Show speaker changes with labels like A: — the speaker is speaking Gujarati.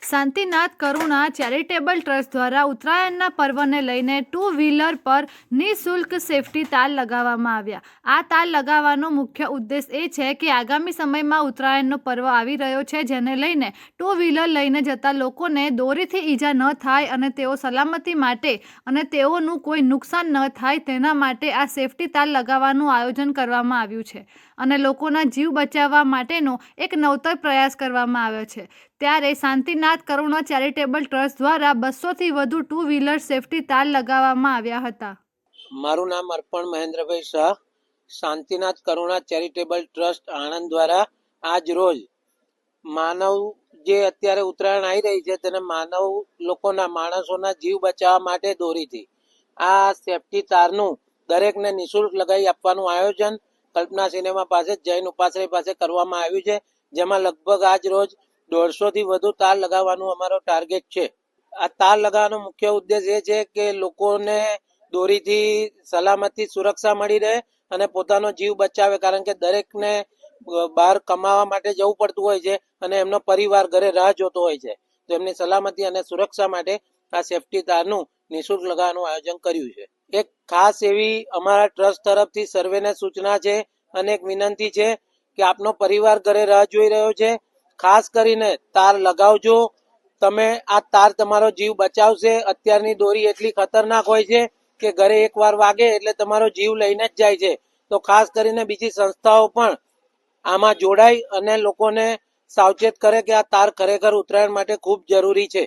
A: શાંતિનાથ કરુણા ચેરિટેબલ ટ્રસ્ટ દ્વારા ઉત્તરાયણના પર્વને લઈને 2 વ્હીલર પર નિઃશુલ્ક સેફટી તાર લગાવવામાં આવ્યા। આ તાર લગાવવાનો મુખ્ય ઉદ્દેશ એ છે કે આગામી સમયમાં ઉત્તરાયણનો પર્વ આવી રહ્યો છે, જેને લઈને 2 વ્હીલર લઈને જતા લોકોને દોરીથી ઈજા ન થાય અને તેઓ સલામતી માટે અને તેઓનું કોઈ નુકસાન ન થાય તેના માટે આ સેફટી તાર લગાવવાનું આયોજન કરવામાં આવ્યું છે અને લોકોના જીવ બચાવવા માટેનો એક નવતર પ્રયાસ કરવામાં આવ્યો છે। ત્યારે શાંતિનાથ કરુણા ચેરિટેબલ ટ્રસ્ટ દ્વારા 200થી વધુ 2 વ્હીલર સેફટી તાર લગાવવામાં આવ્યા હતા।
B: મારું નામ અર્પણ મહેન્દ્રભાઈ શાહ, શાંતિનાથ કરુણા ચેરિટેબલ ટ્રસ્ટ આણંદ દ્વારા આજ રોજ માનવ જે અત્યારે ઉત્તરાયણ આવી રહી છે તેને માણસોના જીવ બચાવવા માટે દોરીથી આ સેફટી તારનું દરેકને નિઃશુલ્ક લગાવી આપવાનું આયોજન કલ્પના સિનેમા પાસે જૈન ઉપાશ્રય પાસે કરવામાં આવ્યું છે, જેમાં લગભગ આજ રોજ 150થી વધુ તાર લગાવવાનું અમારો ટાર્ગેટ છે। આ તાર લગાવવાનો મુખ્ય ઉદ્દેશ એ છે કે લોકોને દોરીથી સલામતી સુરક્ષા મળી રહે અને પોતાનો જીવ બચાવે, કારણ કે દરેકને બહાર કમાવા માટે જવું પડતું હોય છે અને એમનો પરિવાર ઘરે રાહ જોતો હોય છે, તો એમની સલામતી અને સુરક્ષા માટે આ સેફટી તારનું નિઃશુલ્ક લગાવવાનું આયોજન કર્યું છે। એક ખાસ એવી અમારા ટ્રસ્ટ તરફથી સર્વેને સૂચના છે અને એક વિનંતી છે કે આપનો પરિવાર ઘરે રાહ જોઈ રહ્યો છે, ખાસ કરીને તાર લગાવજો। તમે આ તાર તમારો જીવ બચાવશે। અત્યારની દોરી એટલી ખતરનાક હોય છે કે ઘરે એકવાર વાગે એટલે તમારો જીવ લઈને જ જાય છે, તો ખાસ કરીને બીજી સંસ્થાઓ પણ આમાં જોડાય અને લોકોને સાવચેત કરે કે આ તાર ખરેખર ઉત્તરાયણ માટે ખૂબ જરૂરી છે।